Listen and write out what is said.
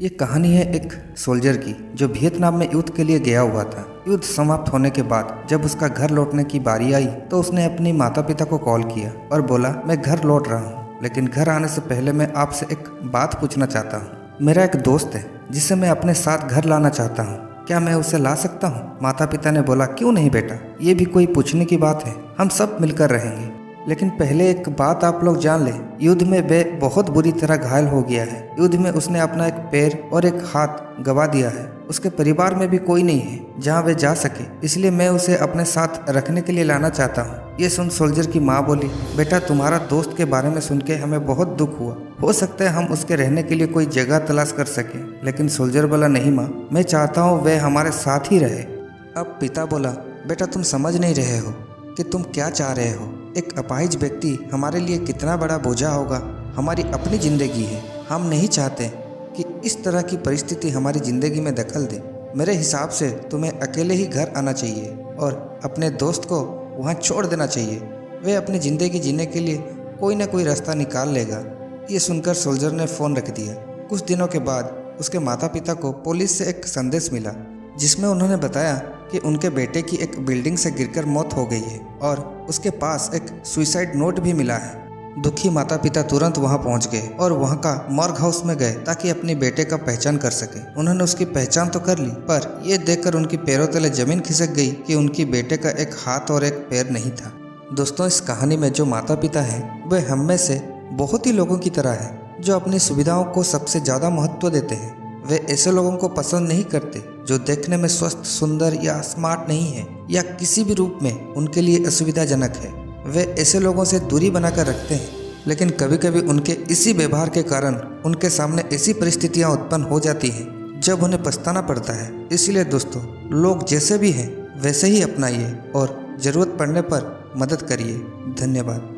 ये कहानी है एक सोल्जर की जो वियतनाम में युद्ध के लिए गया हुआ था। युद्ध समाप्त होने के बाद जब उसका घर लौटने की बारी आई तो उसने अपनी माता पिता को कॉल किया और बोला, मैं घर लौट रहा हूँ, लेकिन घर आने से पहले मैं आपसे एक बात पूछना चाहता हूँ। मेरा एक दोस्त है जिसे मैं अपने साथ घर लाना चाहता हूँ, क्या मैं उसे ला सकता हूँ? माता पिता ने बोला, क्यों नहीं बेटा, ये भी कोई पूछने की बात है, हम सब मिलकर रहेंगे। लेकिन पहले एक बात आप लोग जान ले, युद्ध में वे बहुत बुरी तरह घायल हो गया है। युद्ध में उसने अपना एक पैर और एक हाथ गवा दिया है। उसके परिवार में भी कोई नहीं है जहां वे जा सके, इसलिए मैं उसे अपने साथ रखने के लिए लाना चाहता हूं। ये सुन सोल्जर की माँ बोली, बेटा तुम्हारा दोस्त के बारे में सुन के हमें बहुत दुख हुआ, हो सकता है हम उसके रहने के लिए कोई जगह तलाश कर सके। लेकिन सोल्जर बोला, नहीं माँ, मैं चाहता हूँ वह हमारे साथ ही रहे। अब पिता बोला, बेटा तुम समझ नहीं रहे हो कि तुम क्या चाह रहे हो। एक अपाहिज व्यक्ति हमारे लिए कितना बड़ा बोझा होगा। हमारी अपनी ज़िंदगी है, हम नहीं चाहते कि इस तरह की परिस्थिति हमारी ज़िंदगी में दखल दे। मेरे हिसाब से तुम्हें अकेले ही घर आना चाहिए और अपने दोस्त को वहाँ छोड़ देना चाहिए। वह अपनी ज़िंदगी जीने के लिए कोई ना कोई रास्ता निकाल लेगा। ये सुनकर सोल्जर ने फ़ोन रख दिया। कुछ दिनों के बाद उसके माता पिता को पुलिस से एक संदेश मिला जिसमें उन्होंने बताया कि उनके बेटे की एक बिल्डिंग से गिरकर मौत हो गई है और उसके पास एक सुसाइड नोट भी मिला है। दुखी माता पिता तुरंत वहां पहुंच गए और वहां का मॉर्ग हाउस में गए ताकि अपने बेटे का पहचान कर सके। उन्होंने उसकी पहचान तो कर ली, पर यह देखकर उनकी पैरों तले जमीन खिसक गई कि उनकी बेटे का एक हाथ और एक पैर नहीं था। दोस्तों, इस कहानी में जो माता पिता हैं वे हम में से बहुत ही लोगों की तरह है जो अपनी सुविधाओं को सबसे ज़्यादा महत्व देते हैं। वे ऐसे लोगों को पसंद नहीं करते जो देखने में स्वस्थ, सुंदर या स्मार्ट नहीं है या किसी भी रूप में उनके लिए असुविधाजनक है। वे ऐसे लोगों से दूरी बनाकर रखते हैं, लेकिन कभी कभी उनके इसी व्यवहार के कारण उनके सामने ऐसी परिस्थितियां उत्पन्न हो जाती हैं जब उन्हें पछताना पड़ता है। इसलिए दोस्तों, लोग जैसे भी हैं वैसे ही अपनाइए और ज़रूरत पड़ने पर मदद करिए। धन्यवाद।